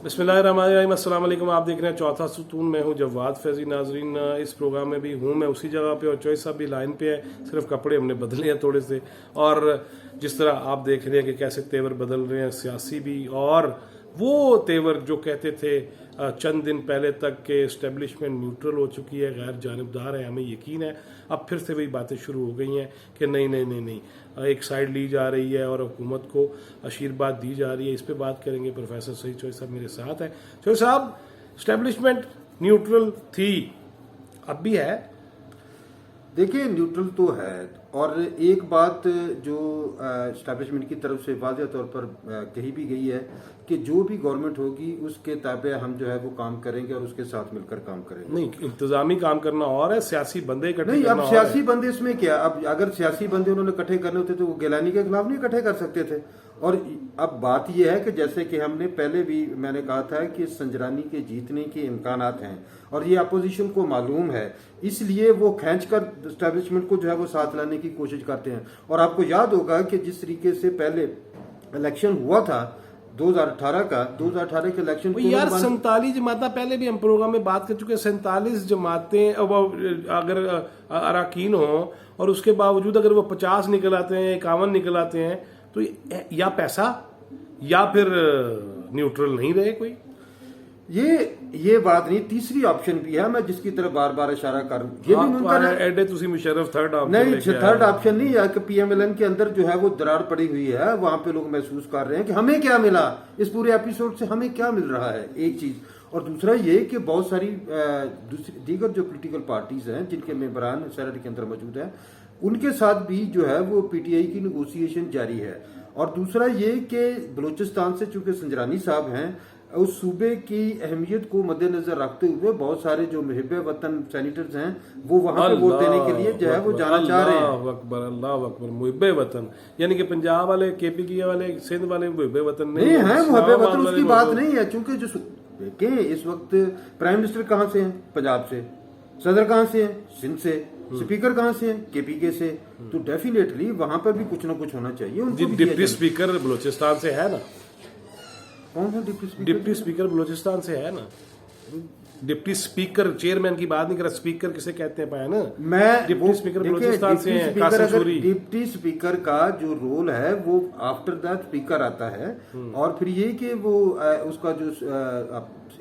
बिस्मिल्लाहिर्रहमानिर्रहीम, अस्सलाम वालेकुम। आप देख रहे हैं चौथा सुतून। मैं हूं जवाद फैजी। नाजरीन, इस प्रोग्राम में भी हूं मैं उसी जगह पे और चॉइस साहब भी लाइन पे है, सिर्फ कपड़े हमने बदले हैं थोड़े से। और जिस तरह आप देख रहे हैं कि कैसे तेवर बदल रहे हैं, सियासी भी, और वो तेवर जो कहते थे चंद दिन पहले तक के इस्टेब्लिशमेंट न्यूट्रल हो चुकी है, गैर जानिबदार है, हमें यकीन है अब फिर से वही बातें शुरू हो गई हैं कि नहीं नहीं नहीं नहीं, एक साइड ली जा रही है और हुकूमत को आशीर्वाद दी जा रही है। इस पे बात करेंगे। प्रोफेसर सईद चौधरी साहब मेरे साथ हैं। चौधरी साहब, इस्टेब्लिशमेंट न्यूट्रल थी, अब भी है। देखिए, न्यूट्रल तो है, और एक बात जो एस्टैब्लिशमेंट की तरफ से वाज़ेह तौर पर कही भी गई है कि जो भी गवर्नमेंट होगी उसके ताबे हम जो है वो काम करेंगे और उसके साथ मिलकर काम करेंगे। नहीं, इंतजामी काम करना और है, सियासी बंदे इकट्ठे नहीं, करना अब सियासी बंदे इसमें क्या, अब अगर सियासी बंदे उन्होंने इकट्ठे करने होते तो वो गिलानी के खिलाफ नहीं इकट्ठे कर सकते थे। और अब बात यह है कि जैसे कि हमने पहले भी मैंने कहा था कि संजरानी के जीतने के इम्कानात हैं और ये अपोजिशन को मालूम है, इसलिए वो खींचकर एस्टैब्लिशमेंट को जो है वो साथ लाने की कोशिश करते हैं। और आपको याद होगा कि जिस तरीके से पहले इलेक्शन हुआ था 2018 के इलेक्शन को, यार 47 जमातें, पहले भी हम प्रोग्राम में बात कर चुके हैं, 47 जमातें अगर अराकीन हो और उसके बावजूद अगर वो 50 निकल आते हैं, 51 निकल आते हैं, तो या पैसा या फिर न्यूट्रल नहीं रहे कोई। ये बात नहीं, तीसरी ऑप्शन भी है, मैं जिसकी तरफ बार बार इशारा कर रहा हूं, ये भी मुमकिन है। एडे तुसी मुशर्रफ थर्ड ऑप्शन नहीं, थर्ड ऑप्शन नहीं है कि पीएमएलएन के अंदर जो है वो दरार पड़ी हुई है, वहां पे लोग महसूस कर रहे हैं कि हमें क्या मिला इस पूरे एपिसोड से, हमें क्या मिल रहा है, एक चीज। और दूसरा ये कि बहुत सारी दीगर जो पोलिटिकल पार्टीज हैं जिनके मेंबरान सेनेट के अंदर मौजूद है, उनके साथ भी जो है वो पीटीआई की नेगोशिएशन जारी है। और दूसरा ये कि बलूचिस्तान से चूंकि संजरानी साहब हैं, उस सूबे की अहमियत को मद्देनजर रखते हुए बहुत सारे जो मुहिब्बे वतन सेनेटर्स हैं वो वहां पे वोट देने के लिए जो है वो जाना चाह रहे हैं। अल्लाह अकबर, अल्लाह अकबर। मुहिब्बे वतन यानी कि पंजाब वाले, केपी वाले, सिंध वाले मुहिब्बे वतन नहीं है, मुहिब्बे वतन उसकी बात नहीं है। चूंकि जो देखें इस वक्त प्राइम मिनिस्टर कहाँ से हैं? पंजाब से। सदर कहाँ से हैं? सिंध से। स्पीकर कहाँ से हैं? केपीके से। तो डेफिनेटली वहां पर भी कुछ ना कुछ होना चाहिए। डिप्टी स्पीकर बलूचिस्तान से है ना? कौन सा डिप्टी स्पीकर बलूचिस्तान से है ना? डिप्टी स्पीकर, चेयरमैन की बात नहीं कर रहा, स्पीकर किसे कहते हैं पाया ना? मैं डिप्टी स्पीकर बलूचिस्तान से हैं, कासिम सूरी। डिप्टी स्पीकर का जो रोल है वो आफ्टर दैट स्पीकर आता है। और फिर ये कि वो उसका जो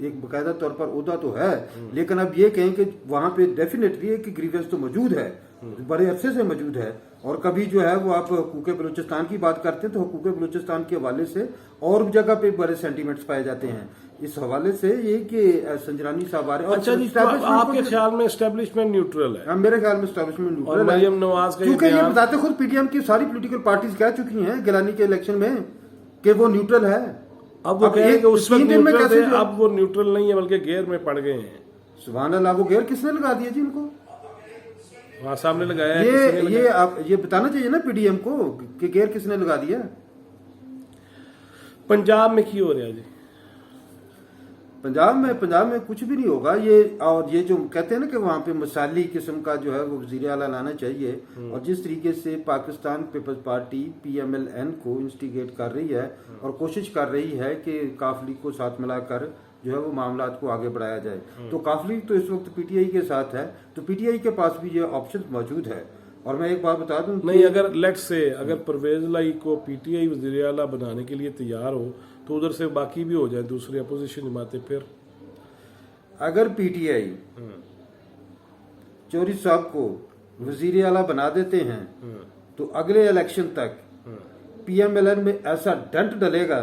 एक बाकायदा तौर पर ओहदा तो है, लेकिन अब ये कहें कि वहां पे डेफिनेटली एक ग्रीवेंस तो मौजूद है, बड़े अरसे से मौजूद है। और कभी जो है वो आप हुकूक बलूचिस्तान की बात करते हैं तो हुकूक बलूचिस्तान के हवाले से और जगह पे बड़े सेंटीमेंट्स पाए जाते हैं। इस हवाले से ये कि संजरानी साहब आ रहे हैं। अच्छा जी, तो आपके ख्याल में एस्टेब्लिशमेंट न्यूट्रल है? मेरे ख्याल में एस्टेब्लिशमेंट न्यूट्रल है। मरियम नवाज का क्योंकि ये बताते खुद पीटीएम की सारी पॉलिटिकल पार्टीज कह चुकी हैं गिलानी के इलेक्शन में कि वो न्यूट्रल है। अब वो कहें कि उस वक्त न्यूट्रल थे, अब वो न्यूट्रल नहीं है बल्कि गेयर में पड़ गए हैं। सुभान अल्लाह, वो गेयर किसने लगा दिया जी उनको? वहां सामने लगाया ये बताना चाहिए ना पीडीएम को कि गेयर किसने लगा दिया। पंजाब में क्यों हो रहा है जी? पंजाब में कुछ भी नहीं होगा। ये जो कहते हैं ना कि वहां पे मिसाली किस्म का जो है वो वजीर आला लाना चाहिए, और जिस तरीके से पाकिस्तान पीपल्स पार्टी पीएमएलएन को इंस्टिगेट कर रही है और कोशिश कर रही है कि काफली को साथ मिलाकर जो है वो मामला को आगे बढ़ाया जाए, तो काफली तो इस वक्त पीटीआई के साथ है, तो पीटीआई के पास भी ये ऑप्शन मौजूद है। और मैं एक बात बता दूं, नहीं, अगर लेट्स से अगर परवेज लाई को पीटीआई वजीर आला बनाने के लिए तैयार हो तो उधर से बाकी भी हो जाए दूसरी अपोजिशन जमातें, फिर अगर पीटीआई चौधरी साहब को वजीर आला बना देते हैं तो अगले इलेक्शन तक पीएमएलएन में ऐसा डंट डलेगा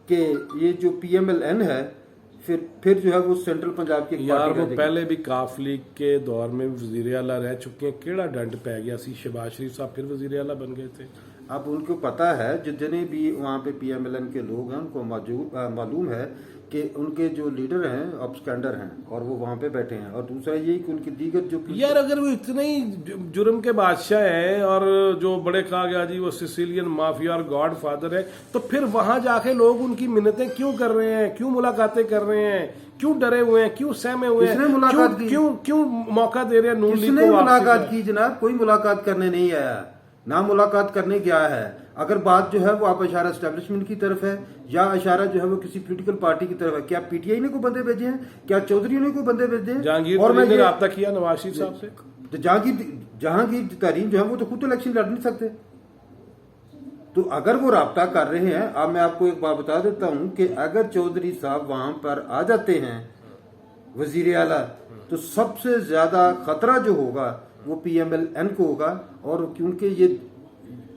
कि ये जो पीएमएलएन है फिर जो है वो सेंट्रल पंजाब की यार वो पहले भी काफली के दौर में वजीर आला रह चुके हैं, केड़ा डंट पै गया सी? शहबाज शरीफ साहब फिर वजीर आला बन गए थे। अब उनको पता है, जितने भी वहाँ पे पीएमएलएन के लोग हैं उनको मालूम है कि उनके जो लीडर हैं ऑब्स्कैंडर हैं और वो वहाँ पे बैठे हैं। और दूसरा ये कि उनकी दीगर जो यार अगर वो इतने ही जुर्म के बादशाह हैं और जो बड़े कहा गया जी वो सिसिलियन माफिया और गॉड फादर है, तो फिर वहां जाके लोग उनकी मिन्नतें क्यों कर रहे हैं, क्यों मुलाकातें कर रहे हैं, क्यों डरे हुए हैं, क्यों सहमे हुए हैं, क्यों मौका दे रहे हैं नून लीग को? मुलाकात की जनाब, कोई मुलाकात करने नहीं आया, ना मुलाकात करने गया है। अगर बात जो है वो आप इशारा एस्टेब्लिशमेंट की तरफ है या इशारा जो है वो किसी पॉलिटिकल पार्टी की तरफ है, क्या पीटीआई ने कोई बंदे भेजे हैं, क्या चौधरी ने कोई बंदे भेजे हैं? जहांगीर और मैं ने ये रब्ता किया नवाज शरीफ साहब से, तो जहांगीर तरीन जो है वो तो खुद तो इलेक्शन लड़ नहीं सकते। तो अगर वो राब्ता कर रहे हैं, अब मैं आपको एक बात बता देता हूं कि अगर चौधरी साहब वहां पर आ जाते हैं वजीर आला, तो सबसे ज्यादा खतरा जो होगा वो पीएमएलएन को होगा। और क्योंकि ये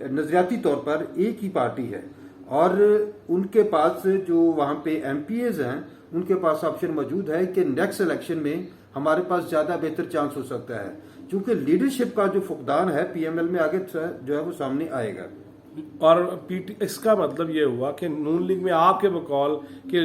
नजरियाती तौर पर एक ही पार्टी है और उनके पास जो वहां पे एमपीएज हैं उनके पास ऑप्शन मौजूद है कि नेक्स्ट इलेक्शन में हमारे पास ज्यादा बेहतर चांस हो सकता है, क्योंकि लीडरशिप का जो फुकदान है पीएमएल में आगे जो है वो सामने आएगा। और इसका मतलब ये हुआ कि नून लीग में आपके बकौल के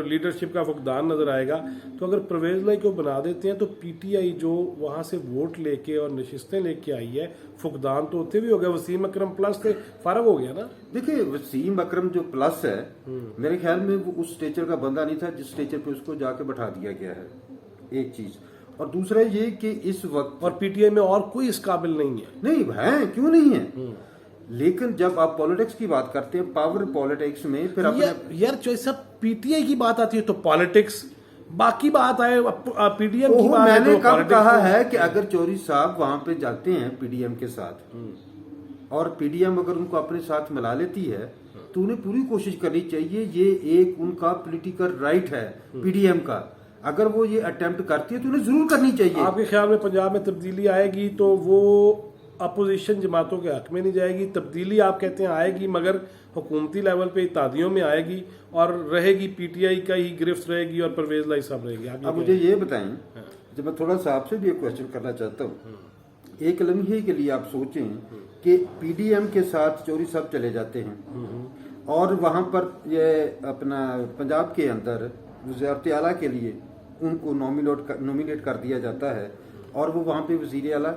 लीडरशिप का फुकदान नजर आएगा। तो अगर परवेज लाई को बना देते हैं तो पीटीआई जो वहां से वोट लेके और नशिस्तें लेके आई है, फुकदान तो होते भी हो गया। वसीम अकरम प्लस थे, फर्क हो गया ना। देखिए वसीम अकरम जो प्लस है, मेरे ख्याल में वो उस स्टेचर का बंदा नहीं था जिस स्टेचर पे उसको जाके बैठा दिया गया है, एक चीज। और दूसरा ये कि इस वक्त और पीटीआई में और कोई इस काबिल नहीं है। नहीं है, क्यों नहीं है, लेकिन जब आप पॉलिटिक्स की बात करते हैं, पावर पॉलिटिक्स में फिर अपने यार जो सब पीटीआई की बात आती है तो पॉलिटिक्स, बाकी बात आए पीडीएम की बात है मैंने तो कब कहा है कि अगर चौधरी साहब वहां पे जाते हैं पीडीएम के साथ और पीडीएम अगर उनको अपने साथ मिला लेती है तो उन्हें पूरी कोशिश करनी चाहिए। ये एक उनका पॉलिटिकल राइट है पीडीएम का, अगर वो ये अटेम्प्ट करती है तो उन्हें जरूर करनी चाहिए। आपके ख्याल में पंजाब में तब्दीली आएगी तो वो अपोजिशन जमातों के हक में नहीं जाएगी? तब्दीली आप कहते हैं आएगी मगर हुकूमती लेवल पे इत्तेहादियों में आएगी और रहेगी पीटीआई का ही गिरफ्त रहेगी और परवेज लाई साहब रहेगी। अब मुझे ये बताएं, जब मैं थोड़ा सा आपसे भी एक क्वेश्चन करना चाहता हूँ, एक लम्हे के लिए आप सोचें कि पीडीएम के साथ चौधरी साहब चले जाते हैं और वहां पर ये अपना पंजाब के अंदर वज़ारत आला के लिए उनको नॉमिनेट कर दिया जाता है और वो वहां पे वजीर आला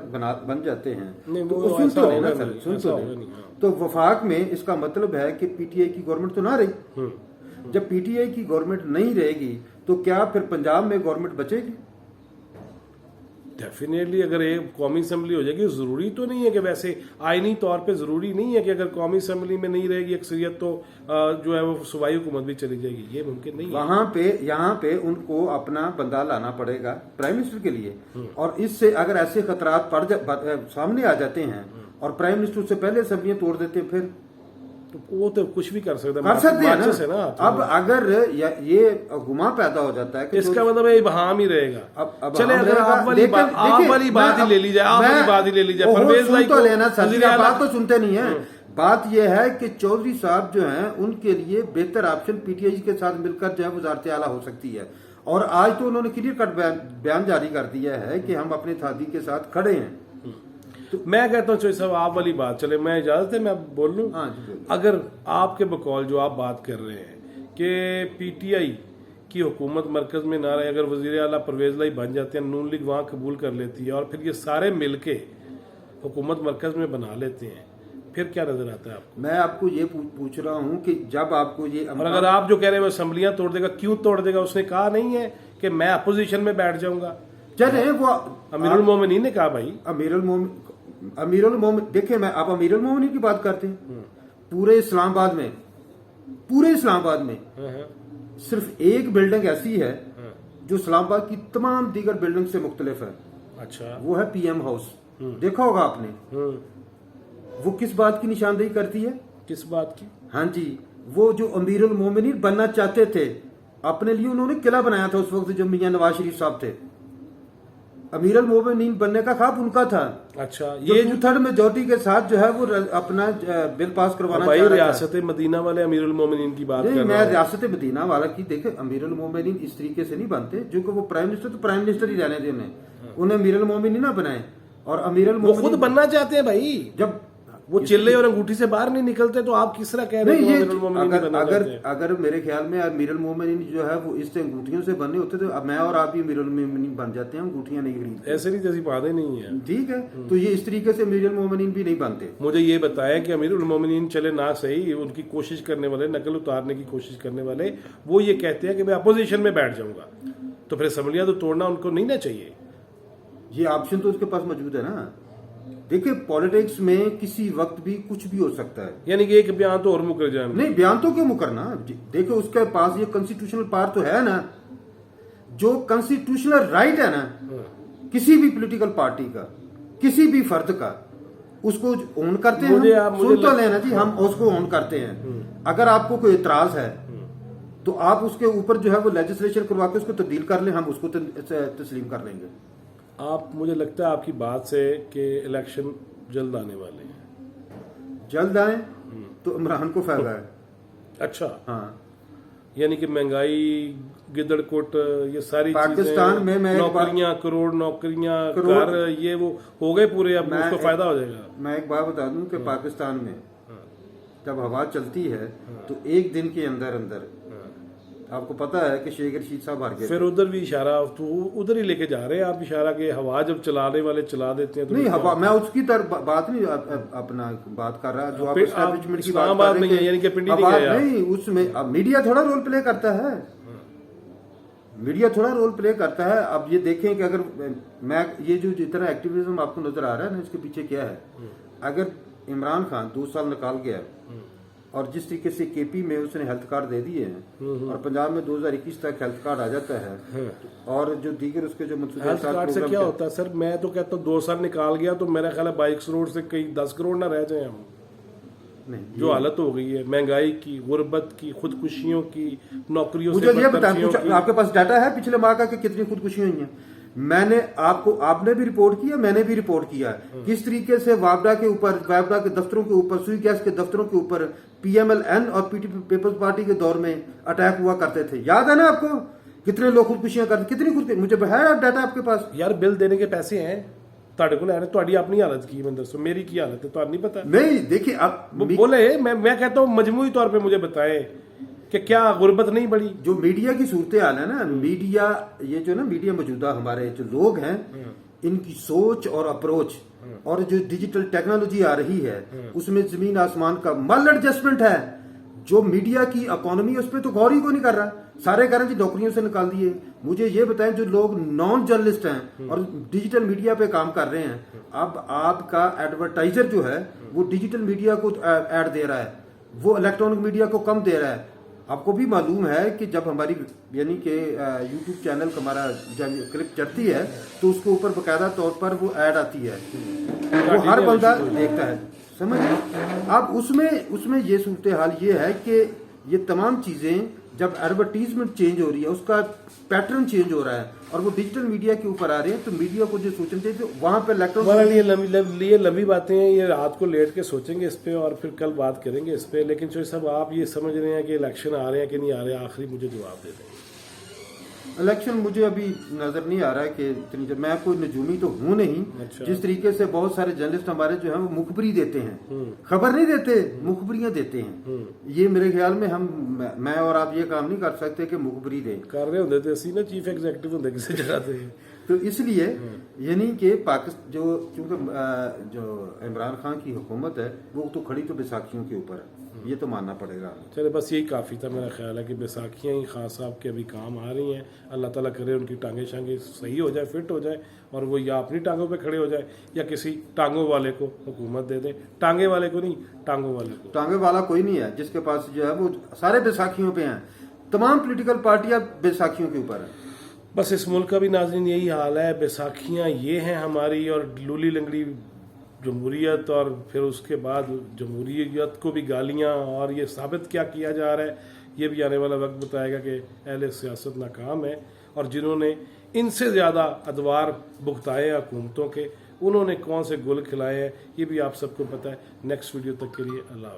बन जाते हैं। तो सुन तो लेना सर, सुन तो लेना। तो वफाक में इसका मतलब है कि पीटीआई की गवर्नमेंट तो ना रही। जब पीटीआई की गवर्नमेंट नहीं रहेगी तो क्या फिर पंजाब में गवर्नमेंट बचेगी? डेफिनेटली अगर एक कौमी असम्बली हो जाएगी, जरूरी तो नहीं है कि वैसे आईनी तौर पे जरूरी नहीं है कि अगर कौमी असम्बली में नहीं रहेगी अक्सरियत तो जो है वो सूबाई हुकूमत भी चली जाएगी, ये मुमकिन नहीं है। वहां पे यहाँ पे उनको अपना बंदा लाना पड़ेगा प्राइम मिनिस्टर के लिए, और इससे अगर ऐसे खतरात सामने आ जाते हैं और प्राइम मिनिस्टर उससे पहले असम्बलियां तोड़ देते हैं फिर तो वो तो कुछ भी कर सकते हैं ना। अब अगर ये गुमा पैदा हो जाता है कि इसका मतलब ये बहाम ही रहेगा। अब चले अगर आप वाली बात ही ले ली जाए, आप वाली बात ही ले ली जाए, परवेज लाई तो लेना सर, बात तो सुनते नहीं है। बात यह है कि चौधरी साहब जो हैं उनके लिए बेहतर ऑप्शन पीटीआई के साथ मिलकर जो है वज़ारत आला हो सकती है। और आज तो उन्होंने क्लियर कट बयान जारी कर दिया है कि हम अपने थादी के साथ खड़े हैं। तो मैं कहता हूँ साहब आप वाली बात चले, मैं इजाजत है मैं बोल लूँ। अगर आपके बकौल जो आप बात कर रहे हैं कि पीटीआई की हुकूमत मरकज में ना रहे, अगर वजीर आला परवेज लाई बन जाते हैं, नून लीग वहाँ कबूल कर लेती है और फिर ये सारे मिलके हुकूमत मरकज में बना लेते हैं, फिर क्या नजर आता है आपको? मैं आपको ये पूछ रहा हूँ कि जब आपको ये और अगर आप जो कह रहे हैं वो असम्बलियां तोड़ देगा, क्यों तोड़ देगा? उसने कहा नहीं है कि मैं अपोजिशन में बैठ जाऊंगा। चले वो अमीरुल मोमिनीन ने कहा भाई, अमीरुल मोमिन देखिए, मैं आप अमीरुल मोमिनीन की बात करते हैं, पूरे इस्लामाबाद में सिर्फ एक बिल्डिंग ऐसी है जो इस्लामाबाद की तमाम दीगर बिल्डिंग से मुख्तलिफ है। अच्छा, वो है पीएम हाउस। देखा होगा आपने, वो किस बात की निशानदेही करती है? किस बात की? हाँ जी, वो जो अमीरुल मोमिनीन बनना चाहते थे, अपने लिए उन्होंने किला बनाया था उस वक्त जब मियां नवाज शरीफ साहब थे। अमीरुल मोमिनीन बनने का ख्वाब उनका था। अच्छा, ये जो थर्ड मेजोरिटी के साथ जो है वो अपना बिल पास करवाना चाह रहा था। रियासत मदीना वाले अमीरुल मोमिनीन की बात कर रहा हूं। मैं रियासत मदीना वाला की देखे, अमीरुल मोमिनीन इस तरीके से नहीं बनते, जो कि वो प्राइम मिनिस्टर तो प्राइम मिनिस्टर ही रहने थे, उन्हें अमीरुल मोमिनीन ना बनाए। और अमीरुल मोमिनीन खुद बनना चाहते हैं भाई, जब वो चिल्ले और अंगूठी से बाहर नहीं निकलते तो आप किस तरह कह रहे हैं? अगर मेरे ख्याल में अमीरुल मोमिनीन जो है वो इससे अंगूठियों से बने होते तो मैं और आप भी अमीरुल मोमिनीन बन जाते हैं, अंगूठियां नहीं खरीदते। ऐसे नहीं, जैसी बातें नहीं है। ठीक है, तो ये इस तरीके से अमीरुल मोमिनीन भी नहीं बनते। मुझे ये बताया कि अमीरुल मोमिनीन चले ना सही, उनकी कोशिश करने वाले, नकल उतारने की कोशिश करने वाले, वो ये कहते हैं कि मैं अपोजिशन में बैठ जाऊंगा, तो फिर असम्बलियां तो तोड़ना उनको नहीं ना चाहिए। ये ऑप्शन तो उसके पास मौजूद है ना। देखिए पॉलिटिक्स में किसी वक्त भी कुछ भी हो सकता है। यानी कि एक बयान तो और मुकर जाए। नहीं, बयान तो क्यों मुकरना, देखिए उसके पास ये कॉन्स्टिट्यूशनल पावर तो है ना, जो कॉन्स्टिट्यूशनल राइट है ना किसी भी पॉलिटिकल पार्टी का, किसी भी फर्द का, उसको ऑन करते हैं। सुन तो लेना जी, हम उसको ऑन करते हैं। अगर आपको कोई इतराज है तो आप उसके ऊपर जो है वो लेजिस्लेशन करवा के उसको तब्दील कर लें, हम उसको तस्लीम कर लेंगे। आप, मुझे लगता है आपकी बात से कि इलेक्शन जल्द आने वाले हैं। जल्द आए तो इमरान को फायदा है। अच्छा, हाँ, यानी कि महंगाई, गिदड़कोट, ये सारी पाकिस्तान में मैं नौकरियां, करोड़ नौकरियां, कर, ये वो हो गए पूरे, अब उसको फायदा हो जाएगा। मैं एक बात बता दूं कि पाकिस्तान में जब हवा चलती है तो एक दिन के अंदर अंदर आपको पता है कि शेख रशीद साहब हार गए। फिर उधर भी इशारा, तो उधर ही लेके जा रहे हैं आप इशारा, के हवा जब चलाने वाले चला देते हैं तो नहीं, हवा मैं उसकी तरफ बात नहीं अपना बात कर रहा, जो आप एस्टैब्लिशमेंट की बात कर रहे हैं, यानी कि पिंडी नहीं गया। नहीं, उसमें अब मीडिया थोड़ा रोल प्ले करता है, मीडिया थोड़ा रोल प्ले करता है। अब ये देखें कि अगर मैं ये जो जितना एक्टिविज्म आपको नजर आ रहा है ना, इसके पीछे क्या है। अगर इमरान खान 2 साल निकाल गया और जिस तरीके से केपी में उसने हेल्थ कार्ड दे दिए हैं और पंजाब में 2021 तक हेल्थ कार्ड आ जाता है, और जो दीगर उसके जो हेल्थ कार्ड से क्या होता है सर, मैं तो कहता हूँ 2 साल निकाल गया तो मेरा ख्याल है 22 करोड़ से कहीं 10 करोड़ ना रह जाए हम। नहीं, जो हालत हो गई है महंगाई की, गुर्बत की, खुदकुशियों की, नौकरियों मुझे से ये बताएं, आपके पास डाटा है पिछले माह का कि कितनी खुदकुशियां हुई हैं? मैंने आपने भी रिपोर्ट किया, मैंने भी रिपोर्ट किया किस तरीके से वापडा के ऊपर, वापडा के दफ्तरों के ऊपर, सुई गैस के दफ्तरों के ऊपर पीएमएल-एन और पीपल्स पार्टी के दौर में अटैक हुआ करते थे। याद है ना आपको? कितने लोग खुदकुशियां करते, कितनी खुदकुशी, मुझे है डाटा आपके पास? यार बिल देने के पैसे हैं ਤੁਹਾਡੇ ਕੋਲ है, ਤੁਹਾਡੀ अपनी हालत की मैं दसो, मेरी की हालत है, तो नहीं पता। नहीं, देखिए आप बोले, मैं कहता हूँ मजमूई तौर पे मुझे बताएं कि क्या गुर्बत नहीं बढ़ी। जो मीडिया की सूरत हाल है ना, मीडिया, ये जो ना मीडिया मौजूदा हमारे जो लोग हैं, इनकी सोच और अप्रोच और जो डिजिटल टेक्नोलॉजी आ रही है उसमें जमीन आसमान का मल एडजस्टमेंट है। जो मीडिया की इकोनॉमी उस पर तो गौर ही को नहीं कर रहा, सारे कह रहे हैं जी नौकरियों से निकाल दिए। मुझे ये बताएं, जो लोग नॉन जर्नलिस्ट हैं और डिजिटल मीडिया पे काम कर रहे हैं, अब आपका एडवर्टाइजर जो है वो डिजिटल मीडिया को ऐड दे रहा है, वो इलेक्ट्रॉनिक मीडिया को कम दे रहा है। आपको भी मालूम है कि जब हमारी यानी कि यूट्यूब चैनल हमारा जब क्लिप चढ़ती है तो उसके ऊपर बाकायदा तौर पर वो ऐड आती है, वो हर बंदा देखता है, समझ। अब उसमें ये सूरत हाल ये है कि ये तमाम चीजें जब एडवर्टीजमेंट चेंज हो रही है, उसका पैटर्न चेंज हो रहा है और वो डिजिटल मीडिया के ऊपर आ रहे हैं, तो मीडिया को जो सोचना चाहिए तो वहां पर ये लंबी बातें हैं, ये रात को लेट के सोचेंगे इस पे और फिर कल बात करेंगे इस पे। लेकिन जो सब आप ये समझ रहे हैं कि इलेक्शन आ रहे हैं कि नहीं आ रहे, आखिरी मुझे जवाब दे दें। इलेक्शन मुझे अभी नजर नहीं आ रहा है कि इतनी, मैं कोई नजूमी तो हूं नहीं। अच्छा। जिस तरीके से बहुत सारे जर्नलिस्ट हमारे जो है वो मुखबरी देते हैं, खबर नहीं देते, मुखबरियां देते हैं। ये मेरे ख्याल में मैं और आप ये काम नहीं कर सकते कि मुखबरी दें। कर रहे होंगे तो असी ना चीफ एग्जीक्यूटिव होंगे किसी जगह से। तो इसलिए यानी कि पाकिस्तान चूंकि जो इमरान खान की हुकूमत है वो तो खड़ी तो बैसाखियों के ऊपर है, ये तो मानना पड़ेगा। चले बस यही काफ़ी था, मेरा ख्याल है कि बैसाखियाँ ही खान साहब के अभी काम आ रही हैं। अल्लाह ताला करे उनकी टांगे शांगे सही हो जाए, फिट हो जाए और वो या अपनी टांगों पे खड़े हो जाए या किसी टांगों वाले को हुकूमत दे दे। टांगे वाले को नहीं, टांगों वाले को। टांगे वाला कोई नहीं है जिसके पास जो है वो सारे बैसाखियों पे हैं, तमाम पॉलिटिकल पार्टियां बैसाखियों के ऊपर है। बस इस मुल्क का भी नाज़रीन यही हाल है, बैसाखियाँ ये हैं हमारी और लूली लंगड़ी जमहूरियत, और फिर उसके बाद जमहूरियत को भी गालियाँ, और ये साबित क्या किया जा रहा है ये भी आने वाला वक्त बताएगा कि अहले सियासत नाकाम है और जिन्होंने इनसे ज़्यादा अदवार भुगताए हुकूमतों के, उन्होंने कौन से गुल खिलाए हैं ये भी आप सबको पता है। नेक्स्ट वीडियो तक के लिए अल्लाह हाफ़िज़।